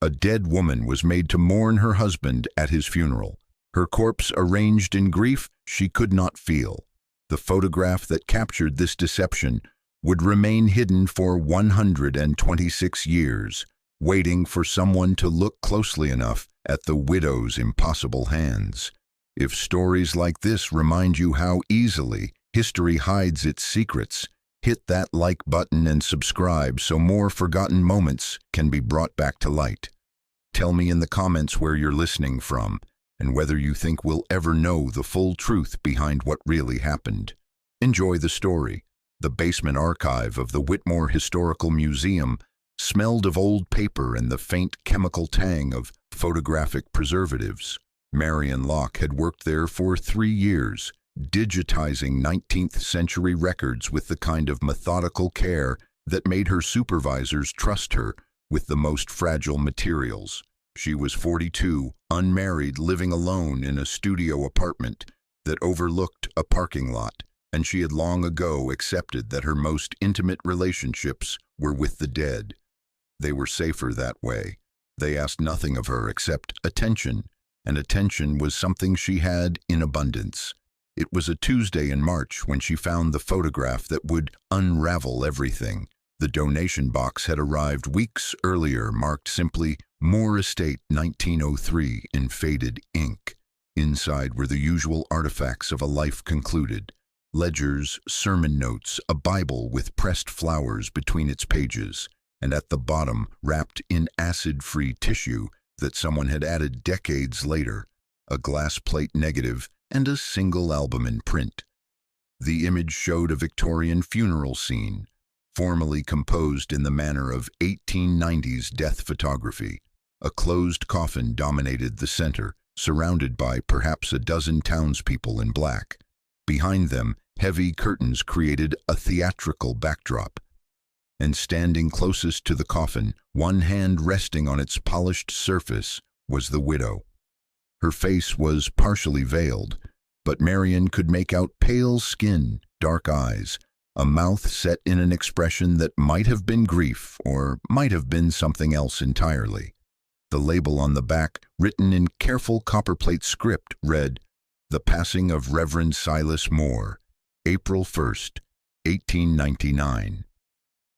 A dead woman was made to mourn her husband at his funeral. Her corpse arranged in grief she could not feel. The photograph that captured this deception would remain hidden for 126 years, waiting for someone to look closely enough at the widow's impossible hands. If stories like this remind you how easily history hides its secrets, hit that like button and subscribe so more forgotten moments can be brought back to light. Tell me in the comments where you're listening from, and whether you think we'll ever know the full truth behind what really happened. Enjoy the story. The basement archive of the Whitmore Historical Museum smelled of old paper and the faint chemical tang of photographic preservatives. Marian Locke had worked there for 3 years, digitizing 19th century records with the kind of methodical care that made her supervisors trust her with the most fragile materials. She was 42, unmarried, living alone in a studio apartment that overlooked a parking lot, and she had long ago accepted that her most intimate relationships were with the dead. They were safer that way. They asked nothing of her except attention, and attention was something she had in abundance. It was a Tuesday in March when she found the photograph that would unravel everything. The donation box had arrived weeks earlier, marked simply Moore Estate 1903 in faded ink. Inside were the usual artifacts of a life concluded: ledgers, sermon notes, a Bible with pressed flowers between its pages, and at the bottom, wrapped in acid-free tissue that someone had added decades later, a glass plate negative and a single album in print. The image showed a Victorian funeral scene, formally composed in the manner of 1890s death photography. A closed coffin dominated the center, surrounded by perhaps a dozen townspeople in black. Behind them, heavy curtains created a theatrical backdrop. And standing closest to the coffin, one hand resting on its polished surface, was the widow. Her face was partially veiled, but Marian could make out pale skin, dark eyes, a mouth set in an expression that might have been grief or might have been something else entirely. The label on the back, written in careful copperplate script, read, "The passing of Reverend Silas Moore, April 1st, 1899.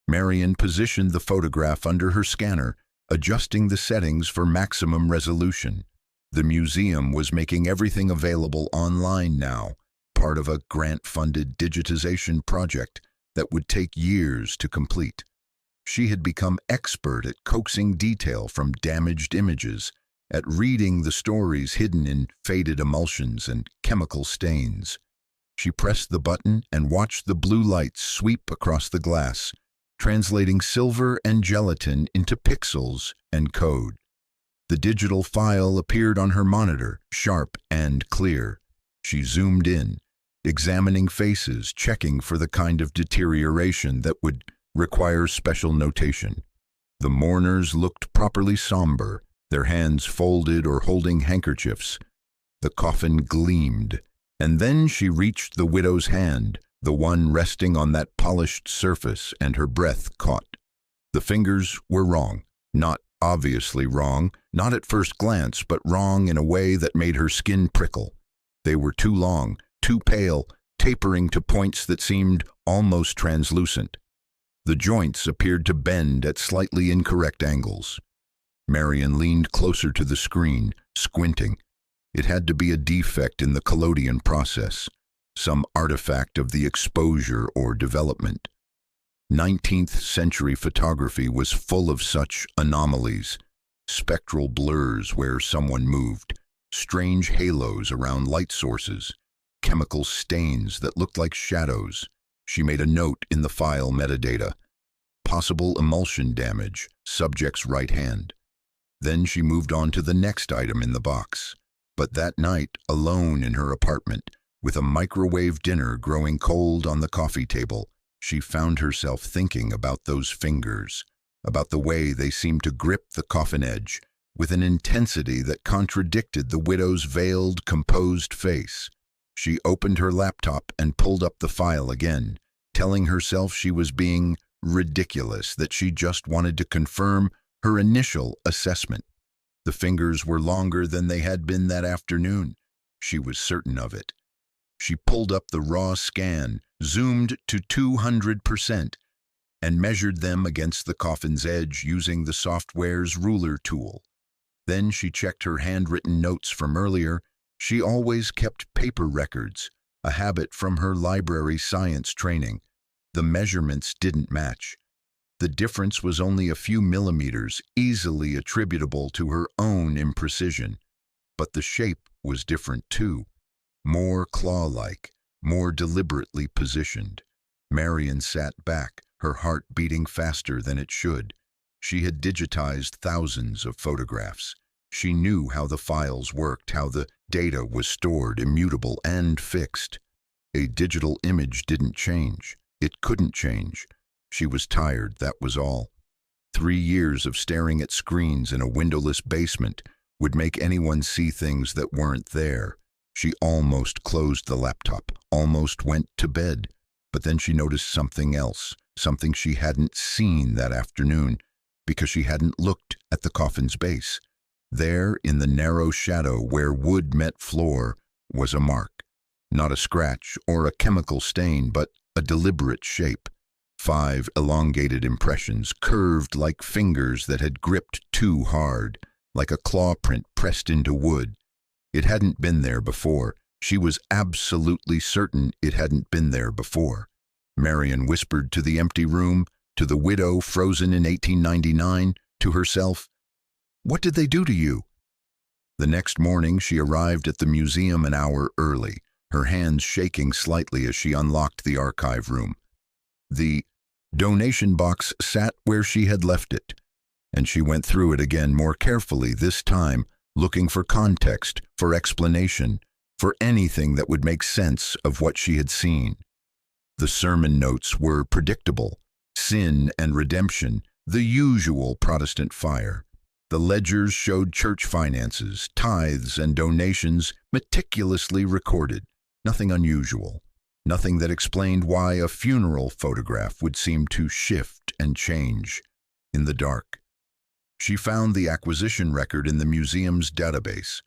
Marian positioned the photograph under her scanner, adjusting the settings for maximum resolution. The museum was making everything available online now, part of a grant-funded digitization project that would take years to complete. She had become expert at coaxing detail from damaged images, at reading the stories hidden in faded emulsions and chemical stains. She pressed the button and watched the blue lights sweep across the glass, translating silver and gelatin into pixels and code. The digital file appeared on her monitor, sharp and clear. She zoomed in, examining faces, checking for the kind of deterioration that would require special notation. The mourners looked properly somber, their hands folded or holding handkerchiefs. The coffin gleamed, and then she reached the widow's hand, the one resting on that polished surface, and her breath caught. The fingers were wrong, not obviously wrong, not at first glance, but wrong in a way that made her skin prickle. They were too long, too pale, tapering to points that seemed almost translucent. The joints appeared to bend at slightly incorrect angles. Marian leaned closer to the screen, squinting. It had to be a defect in the collodion process, some artifact of the exposure or development. 19th century photography was full of such anomalies: spectral blurs where someone moved, strange halos around light sources, chemical stains that looked like shadows. She made a note in the file metadata: possible emulsion damage, subject's right hand. Then she moved on to the next item in the box. But that night, alone in her apartment, with a microwave dinner growing cold on the coffee table, she found herself thinking about those fingers, about the way they seemed to grip the coffin edge, with an intensity that contradicted the widow's veiled, composed face. She opened her laptop and pulled up the file again, telling herself she was being ridiculous, that she just wanted to confirm Her initial assessment. The fingers were longer than they had been that afternoon. She was certain of it. She pulled up the raw scan, zoomed to 200%, and measured them against the coffin's edge using the software's ruler tool. Then she checked her handwritten notes from earlier. She always kept paper records, a habit from her library science training. The measurements didn't match. The difference was only a few millimeters, easily attributable to her own imprecision. But the shape was different too. More claw-like, more deliberately positioned. Marian sat back, her heart beating faster than it should. She had digitized thousands of photographs. She knew how the files worked, how the data was stored, immutable and fixed. A digital image didn't change. It couldn't change. She was tired, that was all. 3 years of staring at screens in a windowless basement would make anyone see things that weren't there. She almost closed the laptop, almost went to bed. But then she noticed something else, something she hadn't seen that afternoon, because she hadn't looked at the coffin's base. There, in the narrow shadow where wood met floor, was a mark. Not a scratch or a chemical stain, but a deliberate shape. 5 elongated impressions, curved like fingers that had gripped too hard, like a claw print pressed into wood. It hadn't been there before. She was absolutely certain it hadn't been there before. Marian whispered to the empty room, to the widow frozen in 1899, to herself, "What did they do to you?" The next morning she arrived at the museum an hour early, her hands shaking slightly as she unlocked the archive room. The donation box sat where she had left it, and she went through it again more carefully this time, looking for context, for explanation, for anything that would make sense of what she had seen. The sermon notes were predictable. Sin and redemption, the usual Protestant fire. The ledgers showed church finances, tithes, and donations meticulously recorded. Nothing unusual. Nothing that explained why a funeral photograph would seem to shift and change in the dark. She found the acquisition record in the museum's database.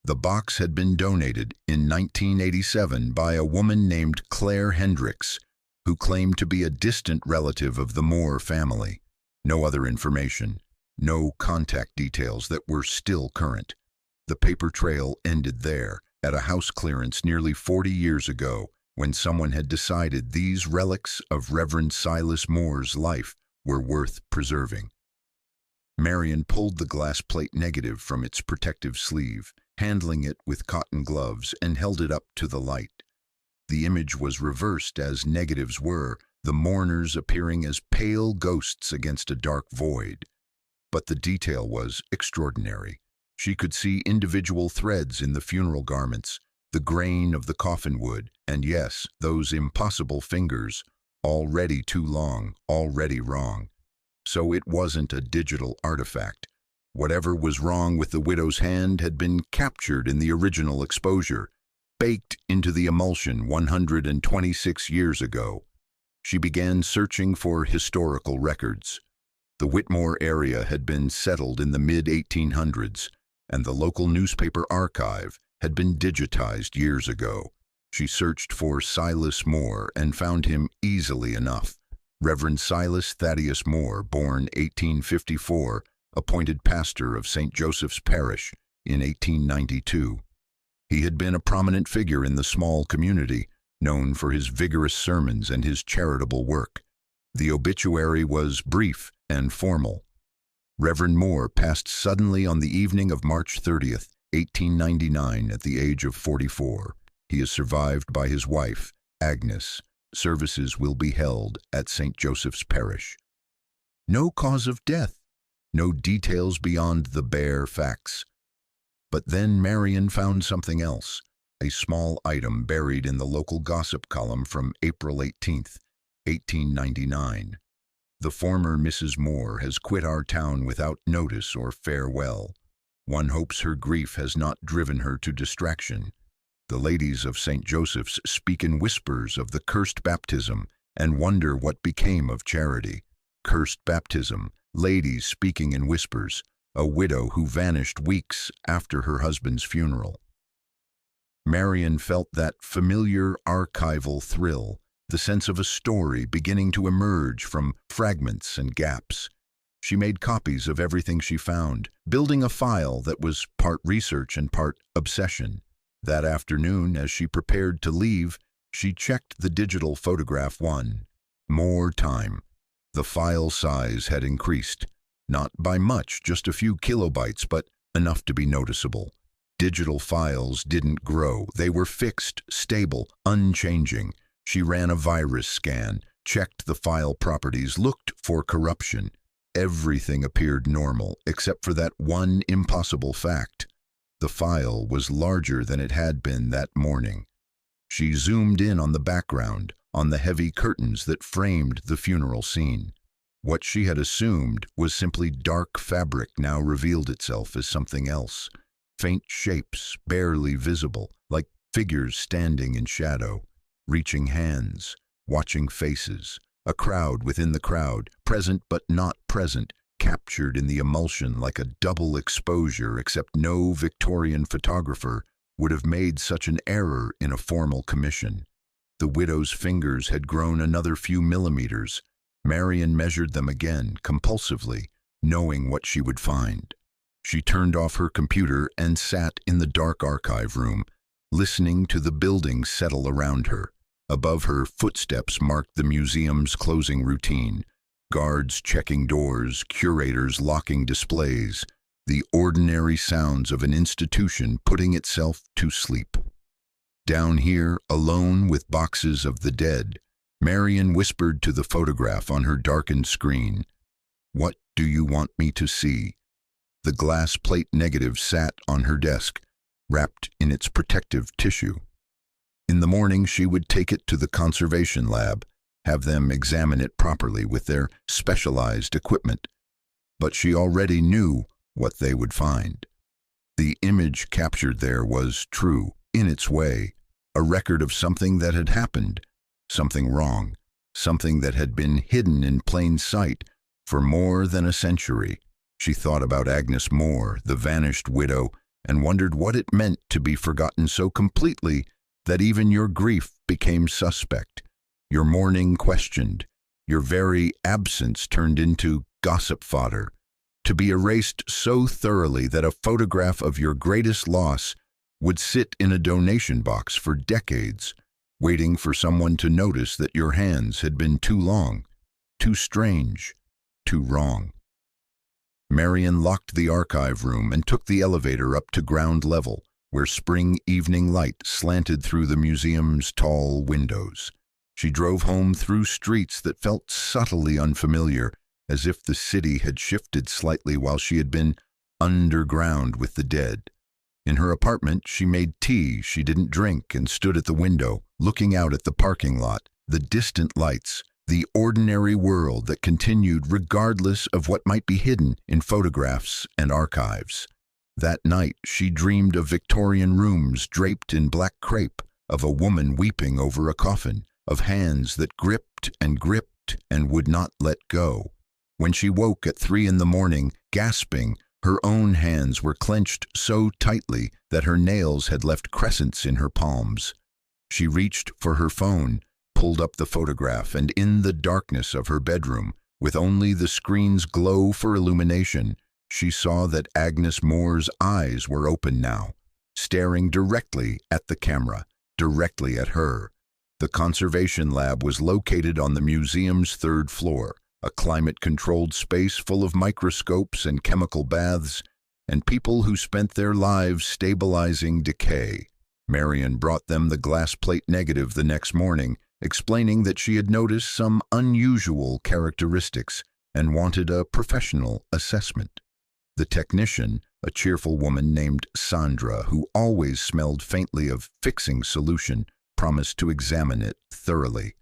The box had been donated in 1987 by a woman named Claire Hendricks, who claimed to be a distant relative of the Moore family. No other information, no contact details that were still current. The paper trail ended there, at a house clearance nearly 40 years ago, when someone had decided these relics of Reverend Silas Moore's life were worth preserving. Marian pulled the glass plate negative from its protective sleeve, handling it with cotton gloves, and held it up to the light. The image was reversed as negatives were, the mourners appearing as pale ghosts against a dark void. But the detail was extraordinary. She could see individual threads in the funeral garments, the grain of the coffin wood, and yes, those impossible fingers, already too long, already wrong. So it wasn't a digital artifact. Whatever was wrong with the widow's hand had been captured in the original exposure, baked into the emulsion 126 years ago. She began searching for historical records. The Whitmore area had been settled in the mid-1800s, and the local newspaper archive had been digitized years ago. She searched for Silas Moore and found him easily enough. Reverend Silas Thaddeus Moore, born 1854, appointed pastor of St. Joseph's Parish in 1892. He had been a prominent figure in the small community, known for his vigorous sermons and his charitable work. The obituary was brief and formal. Reverend Moore passed suddenly on the evening of March 30th, 1899, at the age of 44. He is survived by his wife, Agnes. Services will be held at St. Joseph's Parish. No cause of death, no details beyond the bare facts. But then Marian found something else, a small item buried in the local gossip column from April 18th, 1899. The former Mrs. Moore has quit our town without notice or farewell. One hopes her grief has not driven her to distraction. The ladies of St. Joseph's speak in whispers of the cursed baptism and wonder what became of charity. Cursed baptism, ladies speaking in whispers, a widow who vanished weeks after her husband's funeral. Marian felt that familiar archival thrill, the sense of a story beginning to emerge from fragments and gaps. She made copies of everything she found, building a file that was part research and part obsession. That afternoon, as she prepared to leave, she checked the digital photograph more time. The file size had increased, not by much, just a few kilobytes, but enough to be noticeable. Digital files didn't grow. They were fixed, stable, unchanging. She ran a virus scan, checked the file properties, looked for corruption. Everything appeared normal, except for that one impossible fact. The file was larger than it had been that morning. She zoomed in on the background, on the heavy curtains that framed the funeral scene. What she had assumed was simply dark fabric now revealed itself as something else. Faint shapes, barely visible, like figures standing in shadow, reaching hands, watching faces. A crowd within the crowd, present but not present, captured in the emulsion like a double exposure, except no Victorian photographer would have made such an error in a formal commission. The widow's fingers had grown another few millimeters. Marian measured them again, compulsively, knowing what she would find. She turned off her computer and sat in the dark archive room, listening to the building settle around her. Above her, footsteps marked the museum's closing routine. Guards checking doors, curators locking displays, the ordinary sounds of an institution putting itself to sleep. Down here, alone with boxes of the dead, Marian whispered to the photograph on her darkened screen, "What do you want me to see?" The glass plate negative sat on her desk, wrapped in its protective tissue. In the morning, she would take it to the conservation lab, have them examine it properly with their specialized equipment. But she already knew what they would find. The image captured there was true, in its way, a record of something that had happened, something wrong, something that had been hidden in plain sight for more than a century. She thought about Agnes Moore, the vanished widow, and wondered what it meant to be forgotten so completely that even your grief became suspect, your mourning questioned, your very absence turned into gossip fodder, to be erased so thoroughly that a photograph of your greatest loss would sit in a donation box for decades, waiting for someone to notice that your hands had been too long, too strange, too wrong. Marian locked the archive room and took the elevator up to ground level, where spring evening light slanted through the museum's tall windows. She drove home through streets that felt subtly unfamiliar, as if the city had shifted slightly while she had been underground with the dead. In her apartment, she made tea she didn't drink and stood at the window, looking out at the parking lot, the distant lights, the ordinary world that continued regardless of what might be hidden in photographs and archives. That night, she dreamed of Victorian rooms draped in black crepe, of a woman weeping over a coffin, of hands that gripped and would not let go. When she woke at 3 a.m, gasping, her own hands were clenched so tightly that her nails had left crescents in her palms. She reached for her phone, pulled up the photograph, and in the darkness of her bedroom, with only the screen's glow for illumination, she saw that Agnes Moore's eyes were open now, staring directly at the camera, directly at her. The conservation lab was located on the museum's 3rd floor, a climate-controlled space full of microscopes and chemical baths, and people who spent their lives stabilizing decay. Marian brought them the glass plate negative the next morning, explaining that she had noticed some unusual characteristics and wanted a professional assessment. The technician, a cheerful woman named Sandra, who always smelled faintly of fixing solution, promised to examine it thoroughly.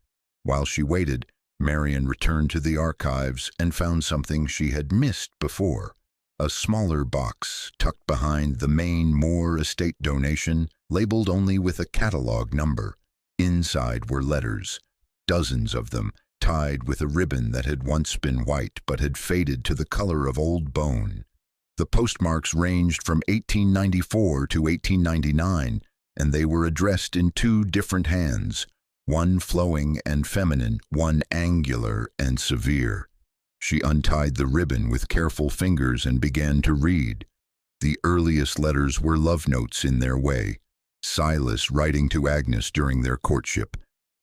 While she waited, Marian returned to the archives and found something she had missed before. A smaller box tucked behind the main Moore estate donation, labeled only with a catalog number. Inside were letters, dozens of them, tied with a ribbon that had once been white but had faded to the color of old bone. The postmarks ranged from 1894 to 1899, and they were addressed in two different hands, one flowing and feminine, one angular and severe. She untied the ribbon with careful fingers and began to read. The earliest letters were love notes in their way, Silas writing to Agnes during their courtship,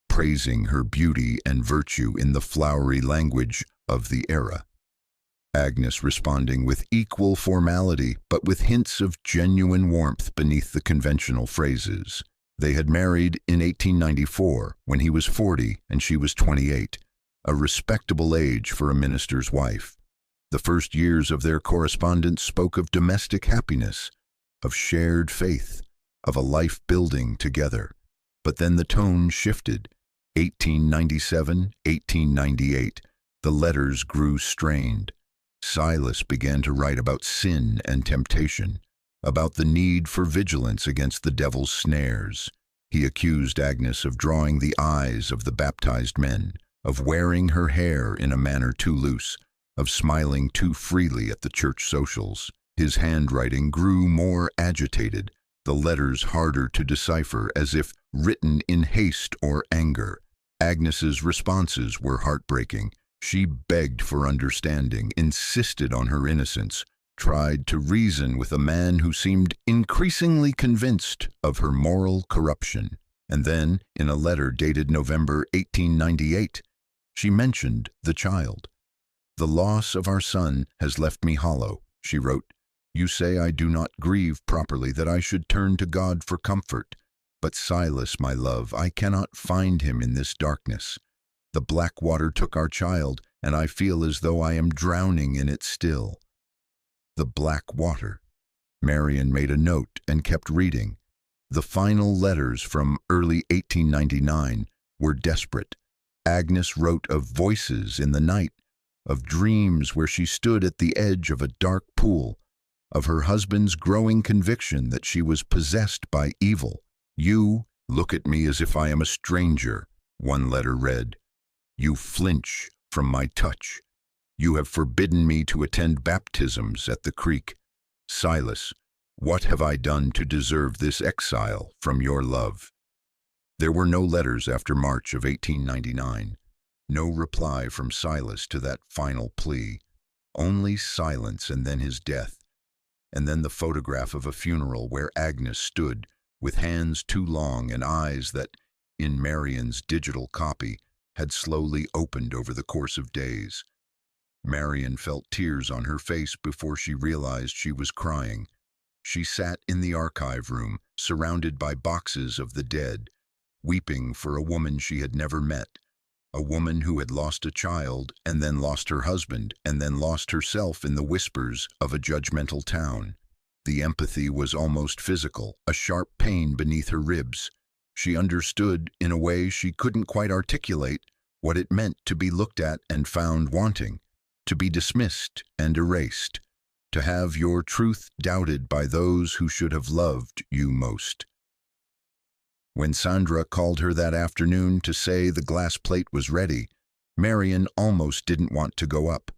praising her beauty and virtue in the flowery language of the era. Agnes responding with equal formality, but with hints of genuine warmth beneath the conventional phrases. They had married in 1894, when he was 40 and she was 28, a respectable age for a minister's wife. The first years of their correspondence spoke of domestic happiness, of shared faith, of a life building together. But then the tone shifted. 1897, 1898, the letters grew strained. Silas began to write about sin and temptation, about the need for vigilance against the devil's snares. He accused Agnes of drawing the eyes of the baptized men, of wearing her hair in a manner too loose, of smiling too freely at the church socials. His handwriting grew more agitated, the letters harder to decipher, as if written in haste or anger. Agnes's responses were heartbreaking. She begged for understanding, insisted on her innocence, tried to reason with a man who seemed increasingly convinced of her moral corruption. And then, in a letter dated November 1898, she mentioned the child. "The loss of our son has left me hollow," she wrote. "You say I do not grieve properly, that I should turn to God for comfort. But Silas, my love, I cannot find him in this darkness. The black water took our child, and I feel as though I am drowning in it still." The black water. Marian made a note and kept reading. The final letters from early 1899 were desperate. Agnes wrote of voices in the night, of dreams where she stood at the edge of a dark pool, of her husband's growing conviction that she was possessed by evil. "You look at me as if I am a stranger," one letter read. "You flinch from my touch. You have forbidden me to attend baptisms at the creek. Silas, what have I done to deserve this exile from your love?" There were no letters after March of 1899. No reply from Silas to that final plea. Only silence, and then his death. And then the photograph of a funeral where Agnes stood, with hands too long and eyes that, in Marian's digital copy, had slowly opened over the course of days. Marian felt tears on her face before she realized she was crying. She sat in the archive room, surrounded by boxes of the dead, weeping for a woman she had never met, a woman who had lost a child, and then lost her husband, and then lost herself in the whispers of a judgmental town. The empathy was almost physical, a sharp pain beneath her ribs. She understood, in a way she couldn't quite articulate, what it meant to be looked at and found wanting, to be dismissed and erased, to have your truth doubted by those who should have loved you most. When Sandra called her that afternoon to say the glass plate was ready, Marian almost didn't want to go up.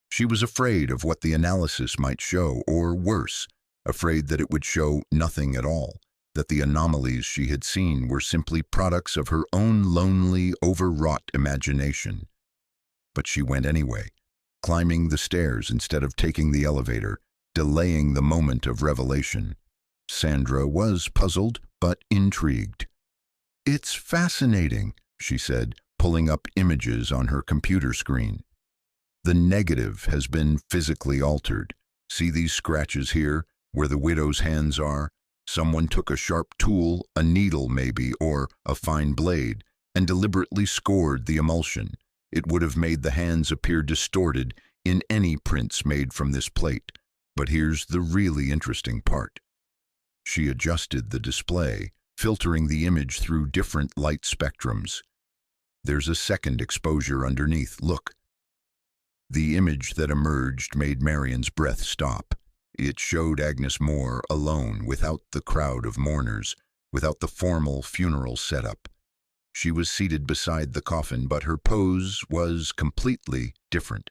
She was afraid of what the analysis might show, or worse, afraid that it would show nothing at all, that the anomalies she had seen were simply products of her own lonely, overwrought imagination. But she went anyway, climbing the stairs instead of taking the elevator, delaying the moment of revelation. Sandra was puzzled, but intrigued. "It's fascinating," she said, pulling up images on her computer screen. "The negative has been physically altered. See these scratches here, where the widow's hands are? Someone took a sharp tool, a needle maybe, or a fine blade, and deliberately scored the emulsion. It would have made the hands appear distorted in any prints made from this plate. But here's the really interesting part." She adjusted the display, filtering the image through different light spectrums. "There's a second exposure underneath, look." The image that emerged made Marian's breath stop. It showed Agnes Moore alone, without the crowd of mourners, without the formal funeral setup. She was seated beside the coffin, but her pose was completely different.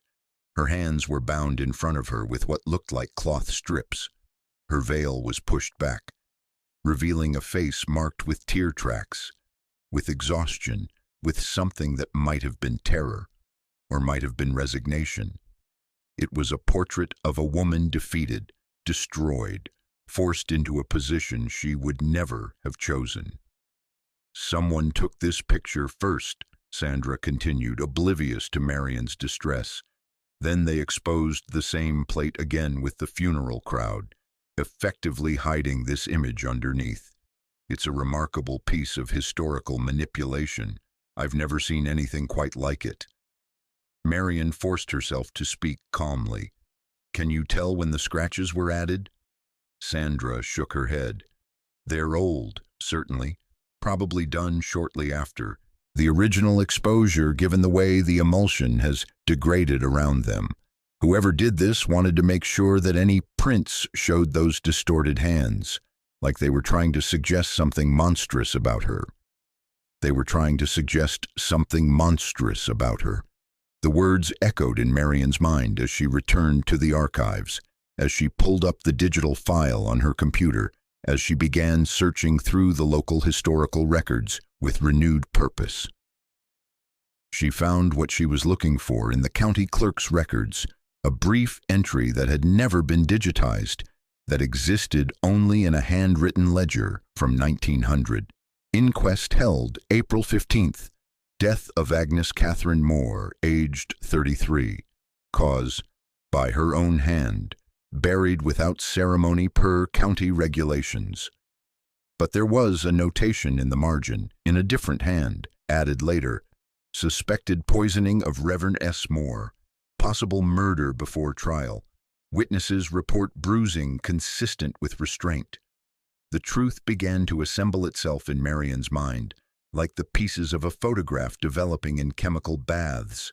Her hands were bound in front of her with what looked like cloth strips. Her veil was pushed back, revealing a face marked with tear tracks, with exhaustion, with something that might have been terror, or might have been resignation. It was a portrait of a woman defeated, destroyed, forced into a position she would never have chosen. "Someone took this picture first," Sandra continued, oblivious to Marian's distress. "Then they exposed the same plate again with the funeral crowd, effectively hiding this image underneath. It's a remarkable piece of historical manipulation. I've never seen anything quite like it." Marian forced herself to speak calmly. "Can you tell when the scratches were added?" Sandra shook her head. "They're old, certainly. Probably done shortly after the original exposure, given the way the emulsion has degraded around them. Whoever did this wanted to make sure that any prints showed those distorted hands, like they were trying to suggest something monstrous about her. They were trying to suggest something monstrous about her." The words echoed in Marian's mind as she returned to the archives, as she pulled up the digital file on her computer, as she began searching through the local historical records with renewed purpose. She found what she was looking for in the county clerk's records, a brief entry that had never been digitized, that existed only in a handwritten ledger from 1900. "Inquest held April 15th. Death of Agnes Catherine Moore, aged 33. Cause, by her own hand. Buried without ceremony per county regulations." But there was a notation in the margin, in a different hand, added later. "Suspected poisoning of Reverend S. Moore. Possible murder before trial. Witnesses report bruising consistent with restraint." The truth began to assemble itself in Marian's mind, like the pieces of a photograph developing in chemical baths.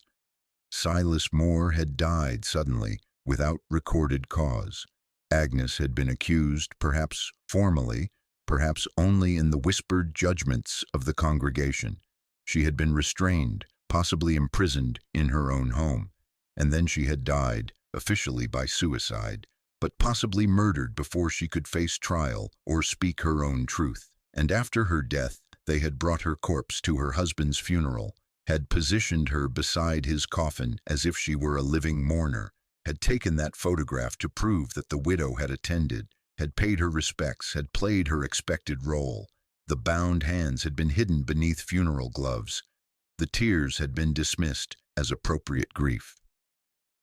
Silas Moore had died suddenly, without recorded cause. Agnes had been accused, perhaps formally, perhaps only in the whispered judgments of the congregation. She had been restrained, possibly imprisoned in her own home. And then she had died, officially by suicide, but possibly murdered before she could face trial or speak her own truth. And after her death, they had brought her corpse to her husband's funeral, had positioned her beside his coffin as if she were a living mourner, had taken that photograph to prove that the widow had attended, had paid her respects, had played her expected role. The bound hands had been hidden beneath funeral gloves. The tears had been dismissed as appropriate grief.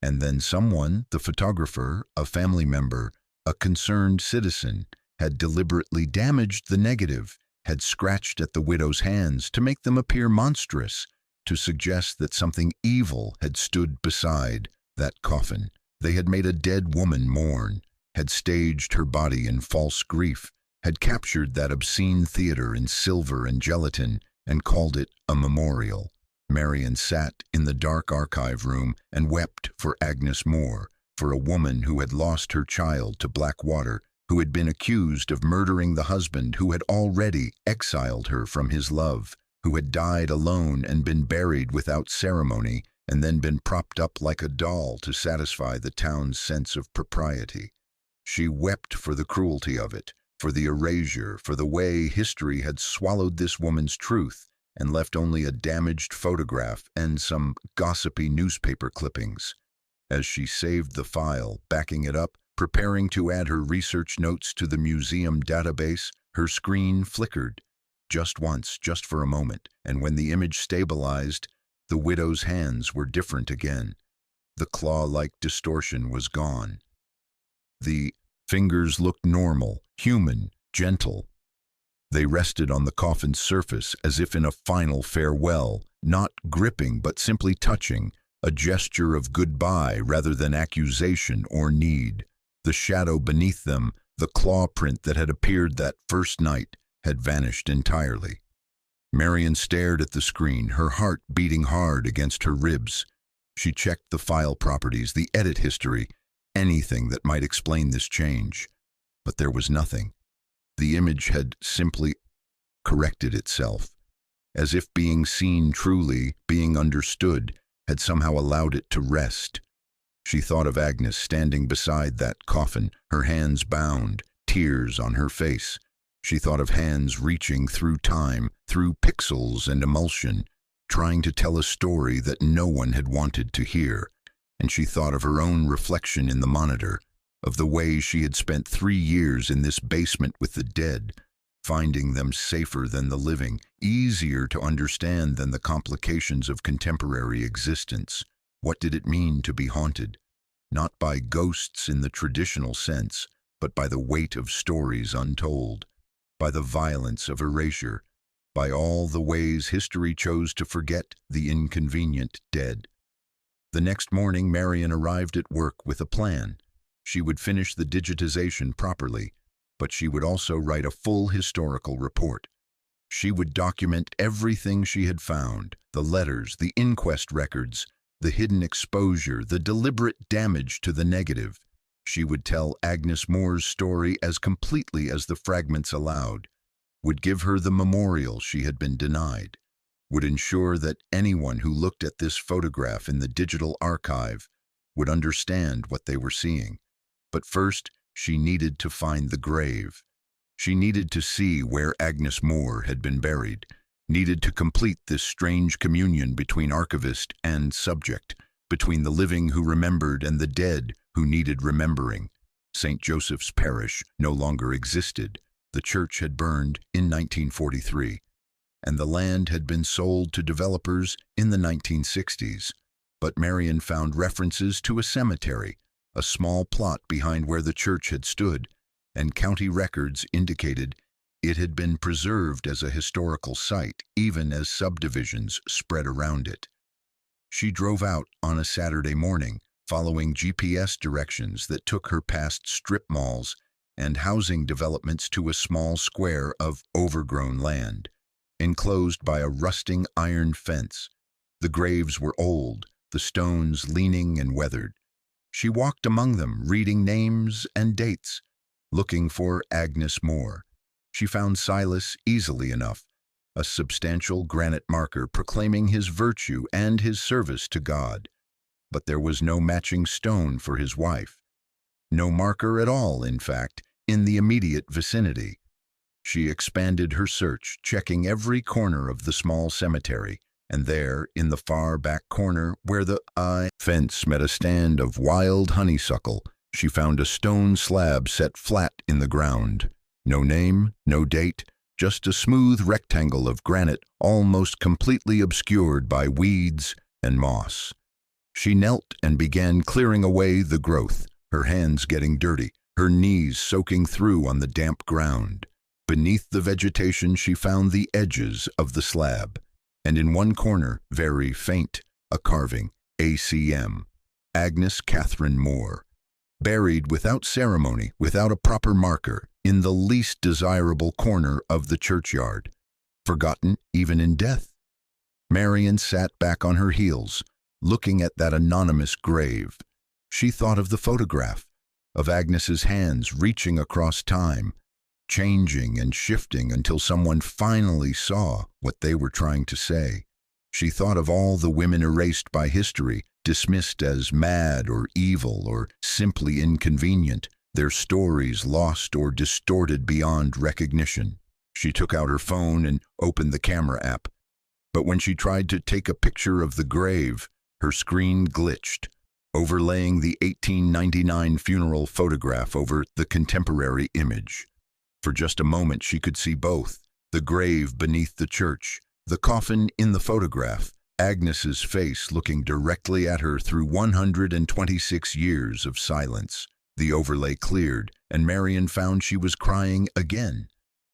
And then someone, the photographer, a family member, a concerned citizen, had deliberately damaged the negative, had scratched at the widow's hands to make them appear monstrous, to suggest that something evil had stood beside that coffin. They had made a dead woman mourn, had staged her body in false grief, had captured that obscene theater in silver and gelatin and called it a memorial. Marian sat in the dark archive room and wept for Agnes Moore, for a woman who had lost her child to black water, who had been accused of murdering the husband who had already exiled her from his love, who had died alone and been buried without ceremony, and then been propped up like a doll to satisfy the town's sense of propriety. She wept for the cruelty of it, for the erasure, for the way history had swallowed this woman's truth and left only a damaged photograph and some gossipy newspaper clippings. As she saved the file, backing it up, preparing to add her research notes to the museum database, her screen flickered. Just once, just for a moment, and when the image stabilized, the widow's hands were different again. The claw-like distortion was gone. The fingers looked normal, human, gentle. They rested on the coffin's surface as if in a final farewell, not gripping but simply touching, a gesture of goodbye rather than accusation or need. The shadow beneath them, the claw print that had appeared that first night, had vanished entirely. Marian stared at the screen, her heart beating hard against her ribs. She checked the file properties, the edit history, anything that might explain this change. But there was nothing. The image had simply corrected itself. as if being seen truly, being understood, had somehow allowed it to rest. She thought of Agnes standing beside that coffin, her hands bound, tears on her face. She thought of hands reaching through time, through pixels and emulsion, trying to tell a story that no one had wanted to hear. And she thought of her own reflection in the monitor, of the way she had spent 3 years in this basement with the dead, finding them safer than the living, easier to understand than the complications of contemporary existence. What did it mean to be haunted? Not by ghosts in the traditional sense, but by the weight of stories untold, by the violence of erasure, by all the ways history chose to forget the inconvenient dead. The next morning, Marian arrived at work with a plan. She would finish the digitization properly, but she would also write a full historical report. She would document everything she had found, the letters, the inquest records, the hidden exposure, the deliberate damage to the negative. She would tell Agnes Moore's story as completely as the fragments allowed, would give her the memorial she had been denied, would ensure that anyone who looked at this photograph in the digital archive would understand what they were seeing. But first, she needed to find the grave. She needed to see where Agnes Moore had been buried, needed to complete this strange communion between archivist and subject, between the living who remembered and the dead who needed remembering. St. Joseph's Parish no longer existed. The church had burned in 1943, and the land had been sold to developers in the 1960s. But Marian found references to a cemetery, a small plot behind where the church had stood, and county records indicated it had been preserved as a historical site, even as subdivisions spread around it. She drove out on a Saturday morning, following GPS directions that took her past strip malls and housing developments to a small square of overgrown land, enclosed by a rusting iron fence. The graves were old, the stones leaning and weathered. She walked among them, reading names and dates, looking for Agnes Moore. She found Silas easily enough, a substantial granite marker proclaiming his virtue and his service to God. But there was no matching stone for his wife. No marker at all, in fact, in the immediate vicinity. She expanded her search, checking every corner of the small cemetery, and there, in the far back corner, where the fence met a stand of wild honeysuckle, she found a stone slab set flat in the ground. No name, no date, just a smooth rectangle of granite almost completely obscured by weeds and moss. She knelt and began clearing away the growth, her hands getting dirty, her knees soaking through on the damp ground. Beneath the vegetation she found the edges of the slab, and in one corner, very faint, a carving, ACM, Agnes Catherine Moore, buried without ceremony, without a proper marker, in the least desirable corner of the churchyard, forgotten even in death. Marian sat back on her heels, looking at that anonymous grave. She thought of the photograph, of Agnes's hands reaching across time, changing and shifting until someone finally saw what they were trying to say. She thought of all the women erased by history, dismissed as mad or evil or simply inconvenient, their stories lost or distorted beyond recognition. She took out her phone and opened the camera app. But when she tried to take a picture of the grave, her screen glitched, overlaying the 1899 funeral photograph over the contemporary image. For just a moment she could see both, the grave beneath the church, the coffin in the photograph, Agnes's face looking directly at her through 126 years of silence. The overlay cleared, and Marian found she was crying again.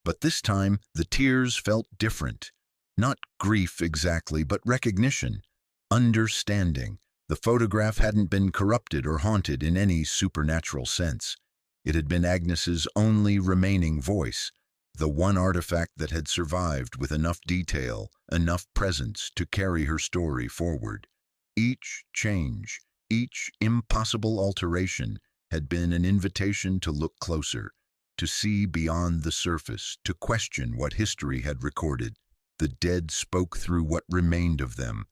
But this time, the tears felt different. Not grief exactly, but recognition, understanding. The photograph hadn't been corrupted or haunted in any supernatural sense. It had been Agnes's only remaining voice, the one artifact that had survived with enough detail, enough presence to carry her story forward. Each change, each impossible alteration had been an invitation to look closer, to see beyond the surface, to question what history had recorded. The dead spoke through what remained of them,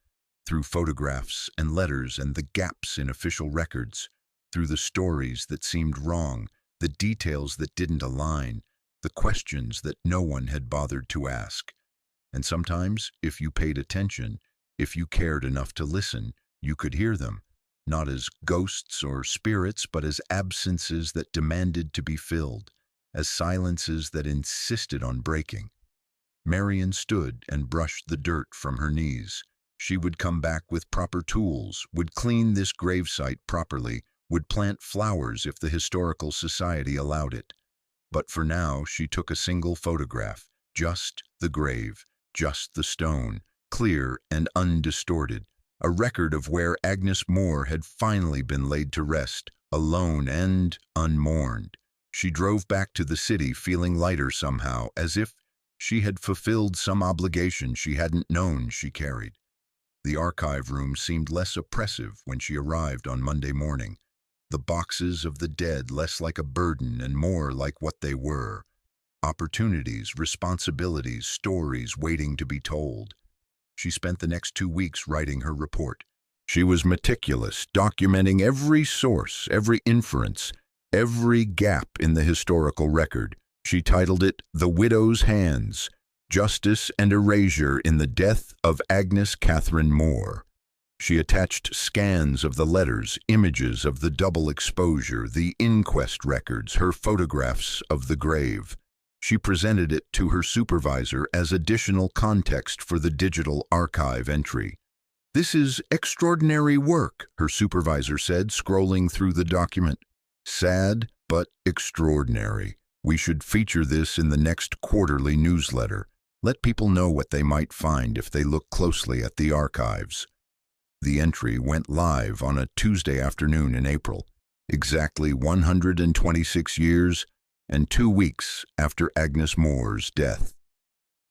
through photographs and letters and the gaps in official records, through the stories that seemed wrong, the details that didn't align, the questions that no one had bothered to ask. And sometimes, if you paid attention, if you cared enough to listen, you could hear them, not as ghosts or spirits, but as absences that demanded to be filled, as silences that insisted on breaking. Marian stood and brushed the dirt from her knees. She would come back with proper tools, would clean this gravesite properly, would plant flowers if the Historical Society allowed it. But for now, she took a single photograph, just the grave, just the stone, clear and undistorted, a record of where Agnes Moore had finally been laid to rest, alone and unmourned. She drove back to the city feeling lighter somehow, as if she had fulfilled some obligation she hadn't known she carried. The archive room seemed less oppressive when she arrived on Monday morning. The boxes of the dead less like a burden and more like what they were. Opportunities, responsibilities, stories waiting to be told. She spent the next 2 weeks writing her report. She was meticulous, documenting every source, every inference, every gap in the historical record. She titled it "The Widow's Hands: Justice and Erasure in the Death of Agnes Catherine Moore." She attached scans of the letters, images of the double exposure, the inquest records, her photographs of the grave. She presented it to her supervisor as additional context for the digital archive entry. "This is extraordinary work," her supervisor said, scrolling through the document. "Sad, but extraordinary. We should feature this in the next quarterly newsletter. Let people know what they might find if they look closely at the archives." The entry went live on a Tuesday afternoon in April, exactly 126 years and 2 weeks after Agnes Moore's death.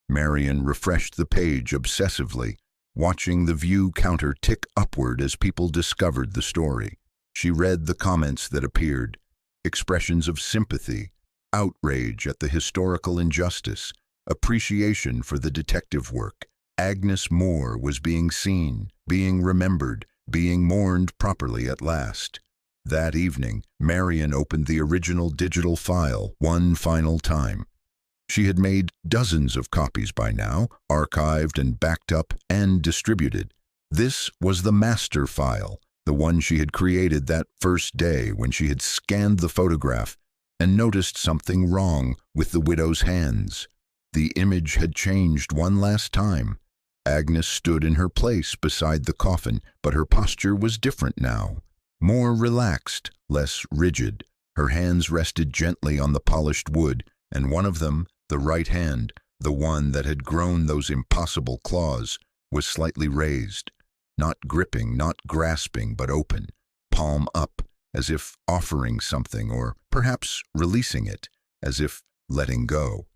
Marian refreshed the page obsessively, watching the view counter tick upward as people discovered the story. She read the comments that appeared, expressions of sympathy, outrage at the historical injustice, appreciation for the detective work. Agnes Moore was being seen, being remembered, being mourned properly at last. That evening, Marian opened the original digital file one final time. She had made dozens of copies by now, archived and backed up and distributed. This was the master file, the one she had created that first day when she had scanned the photograph and noticed something wrong with the widow's hands. The image had changed one last time. Agnes stood in her place beside the coffin, but her posture was different now. More relaxed, less rigid. Her hands rested gently on the polished wood, and one of them, the right hand, the one that had grown those impossible claws, was slightly raised. Not gripping, not grasping, but open, palm up, as if offering something, or perhaps releasing it, as if letting go.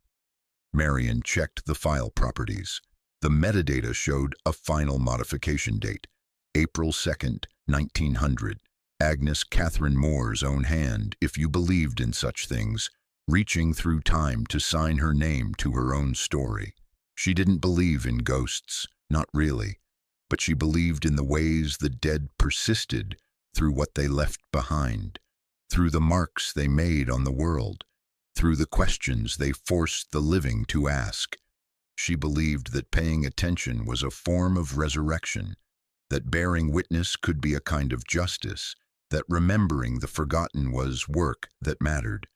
Marian checked the file properties. The metadata showed a final modification date, April 2nd, 1900. Agnes Catherine Moore's own hand, if you believed in such things, reaching through time to sign her name to her own story. She didn't believe in ghosts, not really, but she believed in the ways the dead persisted through what they left behind, through the marks they made on the world, through the questions they forced the living to ask. She believed that paying attention was a form of resurrection, that bearing witness could be a kind of justice, that remembering the forgotten was work that mattered.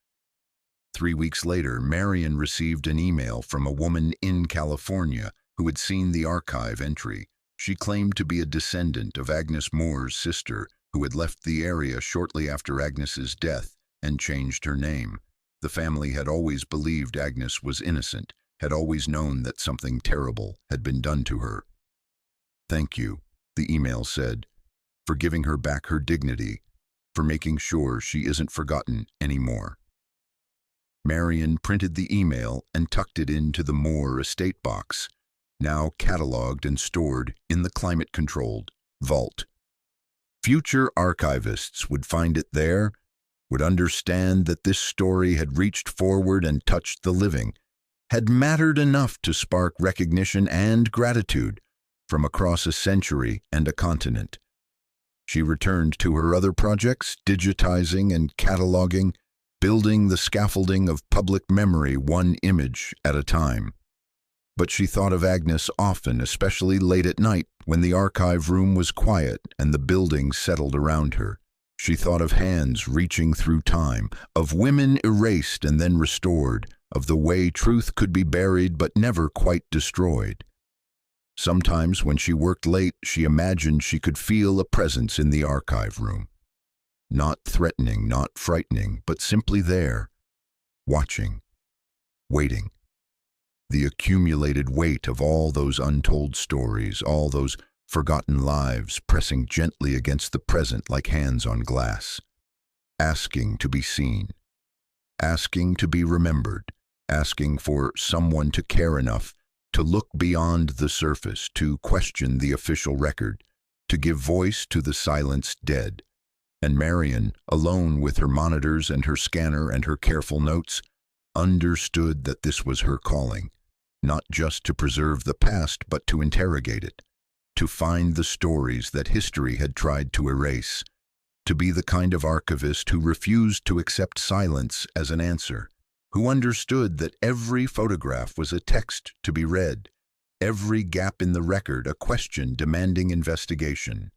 3 weeks later, Marian received an email from a woman in California who had seen the archive entry. She claimed to be a descendant of Agnes Moore's sister, who had left the area shortly after Agnes's death and changed her name. The family had always believed Agnes was innocent, had always known that something terrible had been done to her. "Thank you," the email said, "for giving her back her dignity, for making sure she isn't forgotten anymore." Marian printed the email and tucked it into the Moore estate box, now cataloged and stored in the climate-controlled vault. Future archivists would find it there, would understand that this story had reached forward and touched the living, had mattered enough to spark recognition and gratitude from across a century and a continent. She returned to her other projects, digitizing and cataloging, building the scaffolding of public memory one image at a time. But she thought of Agnes often, especially late at night when the archive room was quiet and the building settled around her. She thought of hands reaching through time, of women erased and then restored, of the way truth could be buried but never quite destroyed. Sometimes when she worked late, she imagined she could feel a presence in the archive room. Not threatening, not frightening, but simply there, watching, waiting. The accumulated weight of all those untold stories, all those forgotten lives pressing gently against the present like hands on glass, asking to be seen, asking to be remembered, asking for someone to care enough to look beyond the surface, to question the official record, to give voice to the silenced dead. And Marian, alone with her monitors and her scanner and her careful notes, understood that this was her calling, not just to preserve the past but to interrogate it, to find the stories that history had tried to erase, to be the kind of archivist who refused to accept silence as an answer, who understood that every photograph was a text to be read, every gap in the record a question demanding investigation.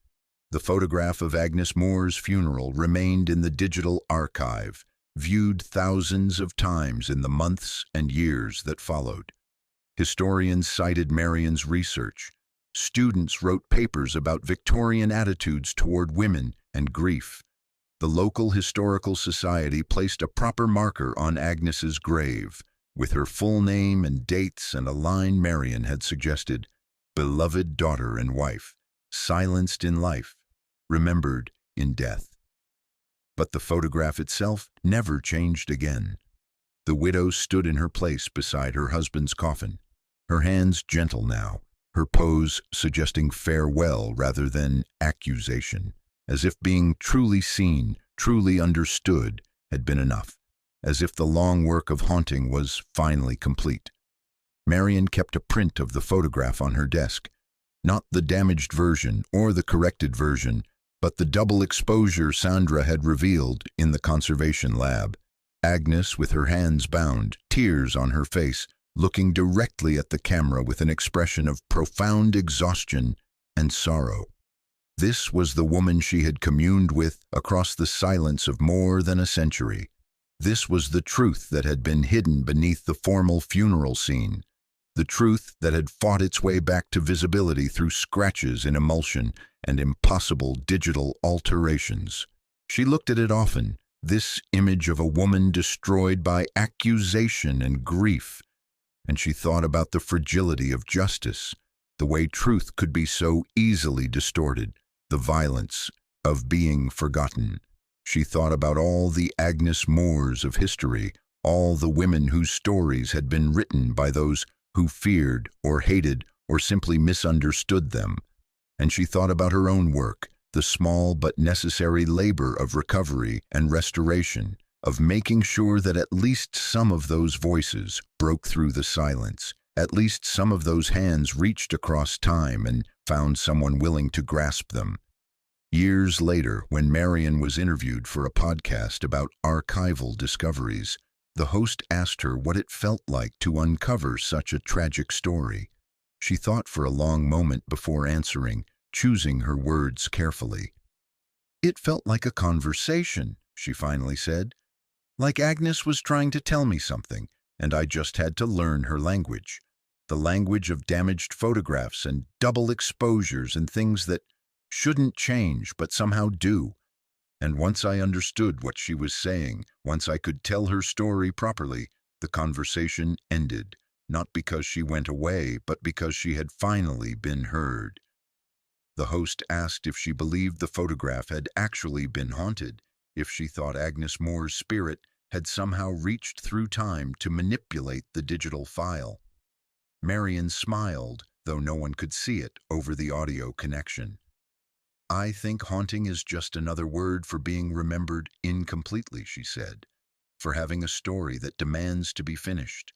The photograph of Agnes Moore's funeral remained in the digital archive, viewed thousands of times in the months and years that followed. Historians cited Marian's research. Students wrote papers about Victorian attitudes toward women and grief. The local historical society placed a proper marker on Agnes's grave, with her full name and dates and a line Marian had suggested: beloved daughter and wife, silenced in life, remembered in death. But the photograph itself never changed again. The widow stood in her place beside her husband's coffin, her hands gentle now, her pose suggesting farewell rather than accusation, as if being truly seen, truly understood had been enough, as if the long work of haunting was finally complete. Marian kept a print of the photograph on her desk, not the damaged version or the corrected version, but the double exposure Sandra had revealed in the conservation lab. Agnes, with her hands bound, tears on her face, looking directly at the camera with an expression of profound exhaustion and sorrow. This was the woman she had communed with across the silence of more than a century. This was the truth that had been hidden beneath the formal funeral scene, the truth that had fought its way back to visibility through scratches in emulsion and impossible digital alterations. She looked at it often, this image of a woman destroyed by accusation and grief, and she thought about the fragility of justice, the way truth could be so easily distorted, the violence of being forgotten. She thought about all the Agnes Moores of history, all the women whose stories had been written by those who feared or hated or simply misunderstood them. And she thought about her own work, the small but necessary labor of recovery and restoration, of making sure that at least some of those voices broke through the silence, at least some of those hands reached across time and found someone willing to grasp them. Years later, when Marian was interviewed for a podcast about archival discoveries, the host asked her what it felt like to uncover such a tragic story. She thought for a long moment before answering, choosing her words carefully. "It felt like a conversation," she finally said. "Like Agnes was trying to tell me something, and I just had to learn her language. The language of damaged photographs and double exposures and things that shouldn't change but somehow do. And once I understood what she was saying, once I could tell her story properly, the conversation ended, not because she went away, but because she had finally been heard." The host asked if she believed the photograph had actually been haunted, if she thought Agnes Moore's spirit had somehow reached through time to manipulate the digital file. Marian smiled, though no one could see it over the audio connection. "I think haunting is just another word for being remembered incompletely," she said, "for having a story that demands to be finished.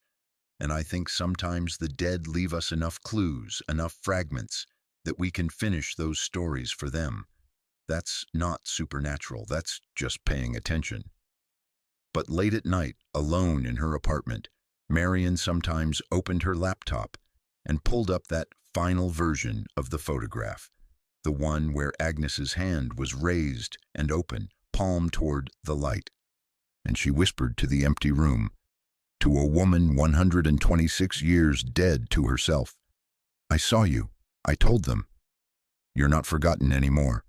And I think sometimes the dead leave us enough clues, enough fragments, that we can finish those stories for them. That's not supernatural, that's just paying attention. But late at night, alone in her apartment, Marian sometimes opened her laptop and pulled up that final version of the photograph, the one where Agnes's hand was raised and open, palm toward the light. And she whispered to the empty room, to a woman 126 years dead to herself, "I saw you. I told them. You're not forgotten anymore."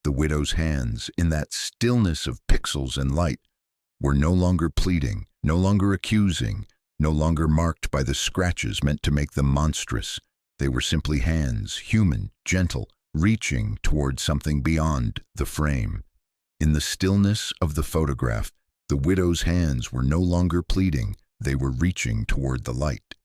The widow's hands, in that stillness of pixels and light, were no longer pleading, no longer accusing, no longer marked by the scratches meant to make them monstrous. They were simply hands, human, gentle, reaching toward something beyond the frame. In the stillness of the photograph, the widow's hands were no longer pleading, they were reaching toward the light.